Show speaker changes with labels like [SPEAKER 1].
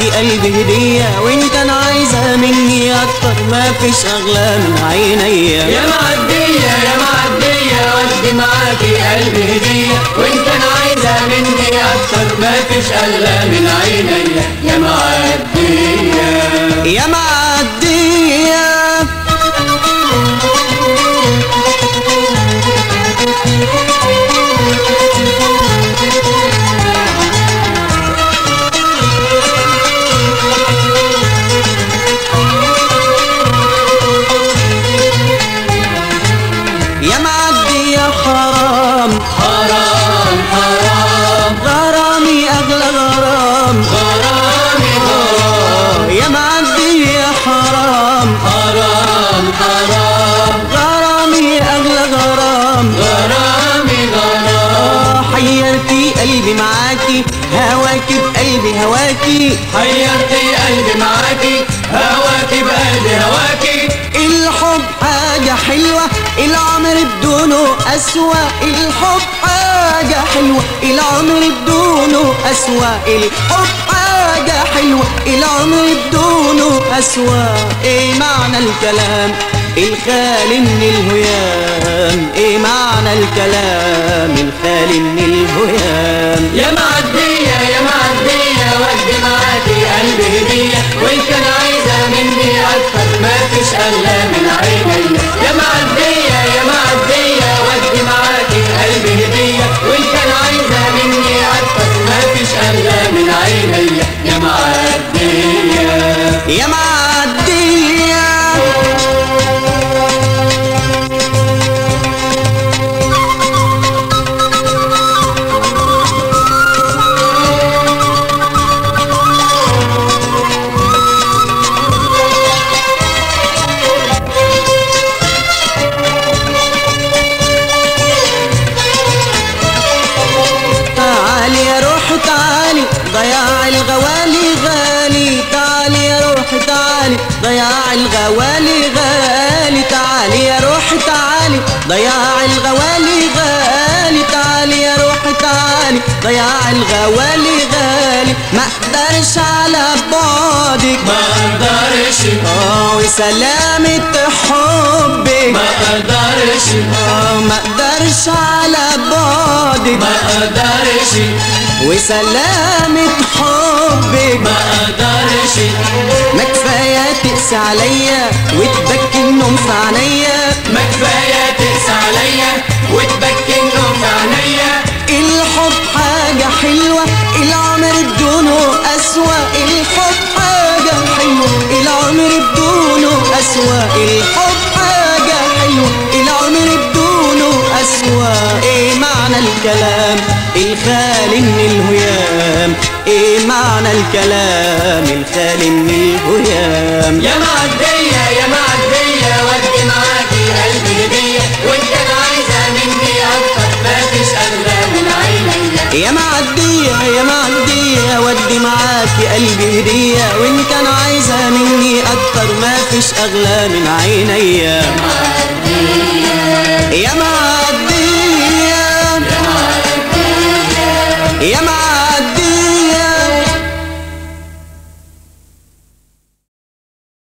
[SPEAKER 1] معاكي قلبي هدية، وإن كان عايزة مني أكتر مفيش أغلى من عينيا.
[SPEAKER 2] يا معدية يا معدية ودي معاكي قلبي هدية، وإن كان عايزة مني أكتر مفيش أغلى من عينيا. يا معدية
[SPEAKER 1] يا معدية يا معدية حرام
[SPEAKER 2] حرام حرام
[SPEAKER 1] غرامي أغلى غرام،
[SPEAKER 2] غرامي غرام.
[SPEAKER 1] يا معدية حرام
[SPEAKER 2] حرام حرام
[SPEAKER 1] غرامي أغلى غرام،
[SPEAKER 2] غرامي غرام.
[SPEAKER 1] حيرتي قلبي معاكي هواكي بقلبي هواكي،
[SPEAKER 2] حيرتي قلبي معاكي هواكي بقلبي هواكي.
[SPEAKER 1] الحب حاجة حلوة العمر بدونه أسوأ، الحب حاجة حلوة العمر بدونه أسوأ، الحب حاجة حلوة العمر بدونه أسوأ. إيه معنى الكلام الخالي من الهيام؟ إيه معنى الكلام الخالي من الهيام؟
[SPEAKER 2] يا معدية يا معدية ودي معاكي قلبي هدية، وإن كان عايزة مني أكتر مفيش أغلى من عينيا. يا معدية يا معدية ودي معاكي قلبي هدية، وإن كان عايزة مني أكتر مفيش أغلى من عينيا. يا معدية
[SPEAKER 1] يا معدية تعالي يا روح تعالي ضياع الغوالي غالي، تعالي يا روح تعالي ضياع الغوالي غالي، تعالي يا روح تعالي ضياع الغوالي غالي، تعالي يا روح تعالي ضياع الغوالي غالي. ما اقدرش على بعدك
[SPEAKER 2] ما أقدرش
[SPEAKER 1] وسلامة حبك،
[SPEAKER 2] ما أقدرش
[SPEAKER 1] ما اقدرش على بعدك
[SPEAKER 2] ما أقدرش
[SPEAKER 1] وسلامة حبك،
[SPEAKER 2] ما أقدرش.
[SPEAKER 1] ما كفاية تقسى عليا وتبكي النوم في عينيا،
[SPEAKER 2] ما كفاية تقسى عليا وتبكي النوم في عينيا.
[SPEAKER 1] الحب حاجة حلوة العمر بدونه أسوأ، الحب حاجة حلوة العمر بدونه أسوأ، الحب حاجة حلوة العمر بدونه أسوأ. إيه معنى الكلام الخالي من الهيام؟ إيه معنى الكلام الخالي من الهيام؟
[SPEAKER 2] يا معدية يا معدية ودي معاكي قلبي هدية، وإن كان عايزة مني أكتر مفيش أغلى من عينيا.
[SPEAKER 1] يا معدية يا معدية ودي معاكي قلبي هدية، وإن كان عايزة مني أكتر مفيش أغلى من عينيا.
[SPEAKER 2] معدية
[SPEAKER 1] يا معدية